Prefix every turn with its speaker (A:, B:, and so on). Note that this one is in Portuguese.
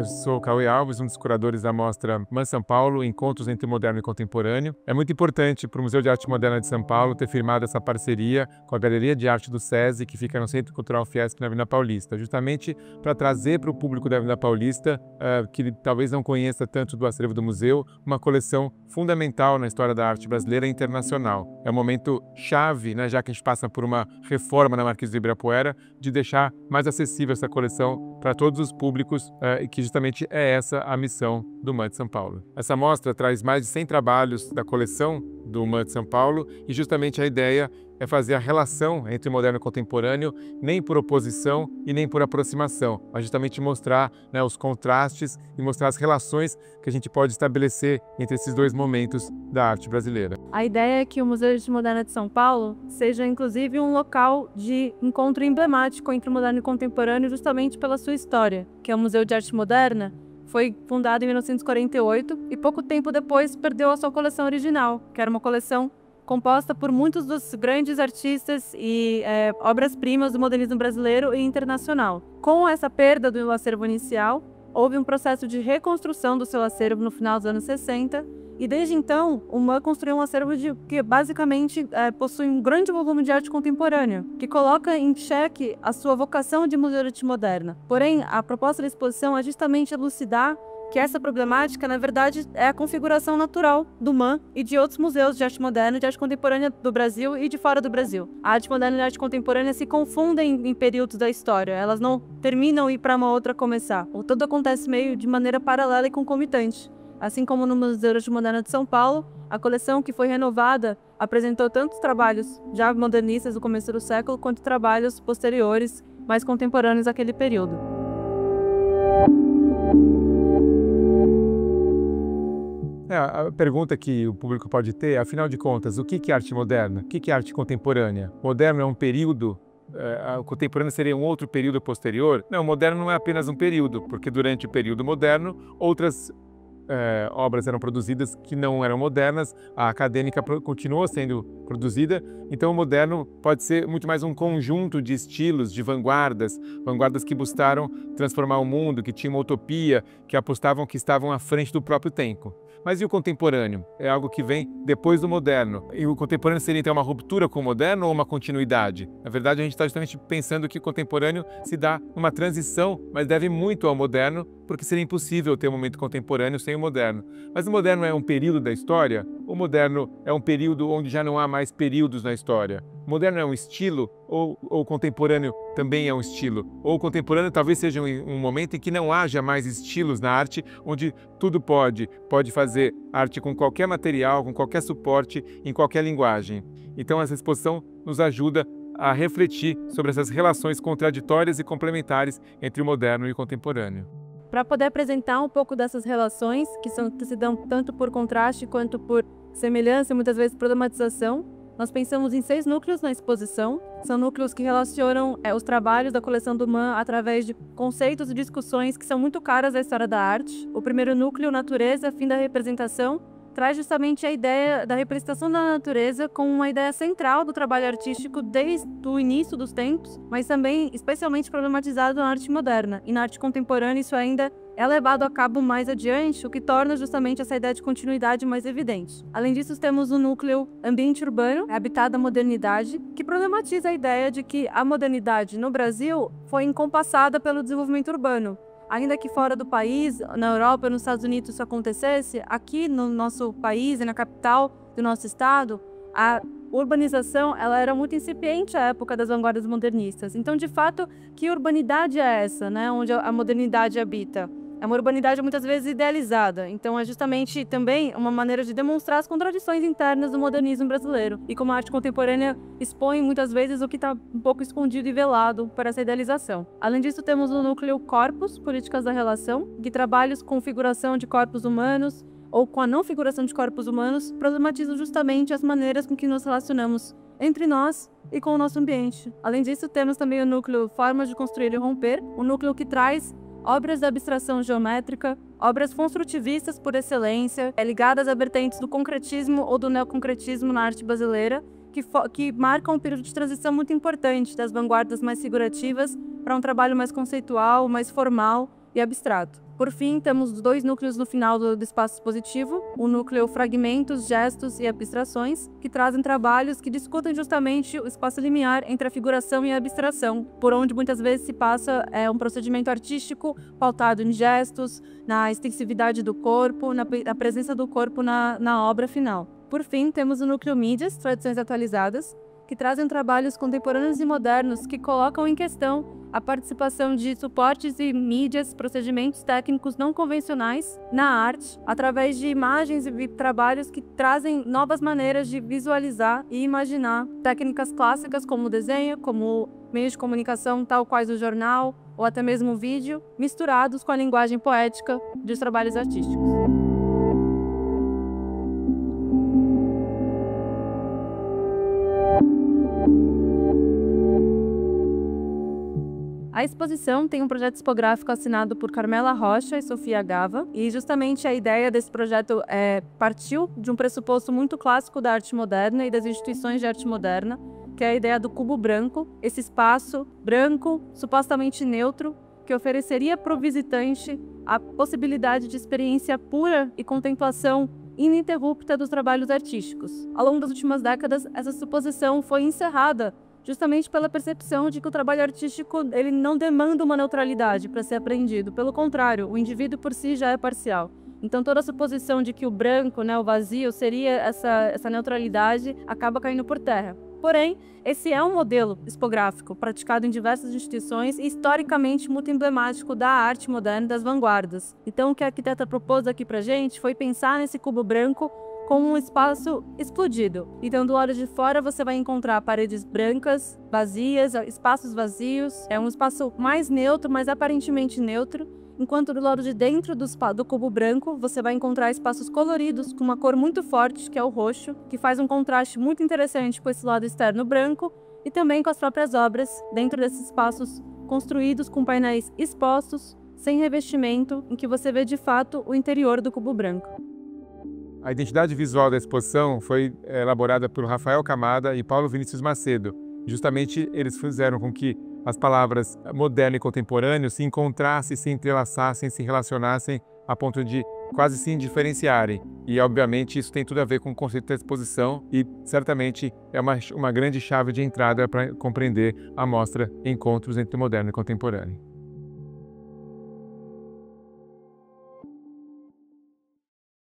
A: Eu sou o Cauê Alves, um dos curadores da mostra MAN São Paulo, Encontros entre Moderno e Contemporâneo. É muito importante para o Museu de Arte Moderna de São Paulo ter firmado essa parceria com a Galeria de Arte do SESI, que fica no Centro Cultural Fiesp, na Avenida Paulista, justamente para trazer para o público da Avenida Paulista, que talvez não conheça tanto do acervo do museu, uma coleção fundamental na história da arte brasileira e internacional. É um momento chave, né, já que a gente passa por uma reforma na Marquês de Ibirapuera, de deixar mais acessível essa coleção para todos os públicos, e que justamente é essa a missão do MAN de São Paulo. Essa mostra traz mais de 100 trabalhos da coleção do MAN de São Paulo e justamente a ideia é fazer a relação entre o moderno e o contemporâneo, nem por oposição e nem por aproximação, mas justamente mostrar, né, os contrastes e mostrar as relações que a gente pode estabelecer entre esses dois momentos da arte brasileira.
B: A ideia é que o Museu de Arte Moderna de São Paulo seja inclusive um local de encontro emblemático entre o moderno e o contemporâneo justamente pela sua história, que é o Museu de Arte Moderna. Foi fundado em 1948 e pouco tempo depois perdeu a sua coleção original, que era uma coleção composta por muitos dos grandes artistas e obras-primas do modernismo brasileiro e internacional. Com essa perda do acervo inicial, houve um processo de reconstrução do seu acervo no final dos anos 60, e desde então o MAN construiu um acervo que basicamente possui um grande volume de arte contemporânea, que coloca em xeque a sua vocação de museu de arte moderna. Porém, a proposta da exposição é justamente elucidar que essa problemática, na verdade, é a configuração natural do MAN e de outros museus de arte moderna e de arte contemporânea do Brasil e de fora do Brasil. A arte moderna e a arte contemporânea se confundem em períodos da história, elas não terminam e ir para uma outra começar. O todo acontece meio de maneira paralela e concomitante. Assim como no Museu de Arte Moderna de São Paulo, a coleção que foi renovada apresentou tantos trabalhos já modernistas do começo do século, quanto trabalhos posteriores, mais contemporâneos àquele período.
A: A pergunta que o público pode ter, afinal de contas, o que é arte moderna? O que é arte contemporânea? Moderno é um período, o contemporâneo seria um outro período posterior? Não, o moderno não é apenas um período, porque durante o período moderno, outras obras eram produzidas que não eram modernas, a acadêmica continuou sendo produzida, então o moderno pode ser muito mais um conjunto de estilos, de vanguardas que buscaram transformar o mundo, que tinham uma utopia, que apostavam que estavam à frente do próprio tempo. Mas e o contemporâneo? É algo que vem depois do moderno. E o contemporâneo seria então uma ruptura com o moderno ou uma continuidade? Na verdade, a gente está justamente pensando que o contemporâneo se dá numa transição, mas deve muito ao moderno, porque seria impossível ter um momento contemporâneo sem o moderno. Mas o moderno é um período da história? O moderno é um período onde já não há mais períodos na história? O moderno é um estilo ou o contemporâneo também é um estilo? Ou o contemporâneo talvez seja um momento em que não haja mais estilos na arte, onde tudo pode fazer arte com qualquer material, com qualquer suporte, em qualquer linguagem. Então essa exposição nos ajuda a refletir sobre essas relações contraditórias e complementares entre o moderno e o contemporâneo.
B: Para poder apresentar um pouco dessas relações, que se dão tanto por contraste quanto por semelhança e muitas vezes problematização, nós pensamos em 6 núcleos na exposição. São núcleos que relacionam os trabalhos da coleção do MAN através de conceitos e discussões que são muito caras à história da arte. O primeiro núcleo, Natureza, Fim da Representação, traz justamente a ideia da representação da natureza como uma ideia central do trabalho artístico desde o início dos tempos, mas também especialmente problematizado na arte moderna. E na arte contemporânea isso ainda é levado a cabo mais adiante, o que torna justamente essa ideia de continuidade mais evidente. Além disso, temos o núcleo Ambiente Urbano, Habitat da Modernidade, que problematiza a ideia de que a modernidade no Brasil foi encompassada pelo desenvolvimento urbano. Ainda que fora do país, na Europa, nos Estados Unidos isso acontecesse, aqui no nosso país e na capital do nosso estado, a urbanização ela era muito incipiente à época das vanguardas modernistas. Então, de fato, que urbanidade é essa, né, onde a modernidade habita? É uma urbanidade muitas vezes idealizada, então é justamente também uma maneira de demonstrar as contradições internas do modernismo brasileiro e como a arte contemporânea expõe muitas vezes o que está um pouco escondido e velado para essa idealização. Além disso, temos o núcleo Corpos, Políticas da Relação, que trabalhos com figuração de corpos humanos ou com a não figuração de corpos humanos problematizam justamente as maneiras com que nos relacionamos entre nós e com o nosso ambiente. Além disso, temos também o núcleo Formas de Construir e Romper, um núcleo que traz obras de abstração geométrica, obras construtivistas por excelência, ligadas a vertentes do concretismo ou do neoconcretismo na arte brasileira, que marcam um período de transição muito importante das vanguardas mais figurativas para um trabalho mais conceitual, mais formal e abstrato. Por fim, temos os 2 núcleos no final do espaço expositivo, o núcleo fragmentos, gestos e abstrações, que trazem trabalhos que discutem justamente o espaço limiar entre a figuração e a abstração, por onde muitas vezes se passa um procedimento artístico pautado em gestos, na extensividade do corpo, na presença do corpo na obra final. Por fim, temos o núcleo mídias, tradições atualizadas, que trazem trabalhos contemporâneos e modernos que colocam em questão a participação de suportes e mídias, procedimentos técnicos não convencionais na arte, através de imagens e trabalhos que trazem novas maneiras de visualizar e imaginar técnicas clássicas como o desenho, como meios de comunicação tal quais o jornal ou até mesmo o vídeo, misturados com a linguagem poética dos trabalhos artísticos. A exposição tem um projeto tipográfico assinado por Carmela Rocha e Sofia Gava, e justamente a ideia desse projeto partiu de um pressuposto muito clássico da arte moderna e das instituições de arte moderna, que é a ideia do cubo branco, esse espaço branco, supostamente neutro, que ofereceria para o visitante a possibilidade de experiência pura e contemplação ininterrupta dos trabalhos artísticos. Ao longo das últimas décadas, essa suposição foi encerrada justamente pela percepção de que o trabalho artístico ele não demanda uma neutralidade para ser apreendido. Pelo contrário, o indivíduo por si já é parcial. Então toda a suposição de que o branco, o vazio, seria essa neutralidade acaba caindo por terra. Porém, esse é um modelo expográfico praticado em diversas instituições e historicamente muito emblemático da arte moderna das vanguardas. Então o que a arquiteta propôs aqui pra gente foi pensar nesse cubo branco como um espaço explodido. Então, do lado de fora, você vai encontrar paredes brancas, vazias, espaços vazios. É um espaço mais neutro, mas aparentemente neutro. Enquanto do lado de dentro do cubo branco, você vai encontrar espaços coloridos com uma cor muito forte, que é o roxo, que faz um contraste muito interessante com esse lado externo branco e também com as próprias obras dentro desses espaços construídos com painéis expostos, sem revestimento, em que você vê de fato o interior do cubo branco.
A: A identidade visual da exposição foi elaborada por Rafael Camada e Paulo Vinícius Macedo. Justamente eles fizeram com que as palavras moderno e contemporâneo se encontrassem, se entrelaçassem, se relacionassem a ponto de quase se indiferenciarem. E, obviamente, isso tem tudo a ver com o conceito da exposição e, certamente, é uma grande chave de entrada para compreender a mostra Encontros entre Moderno e Contemporâneo.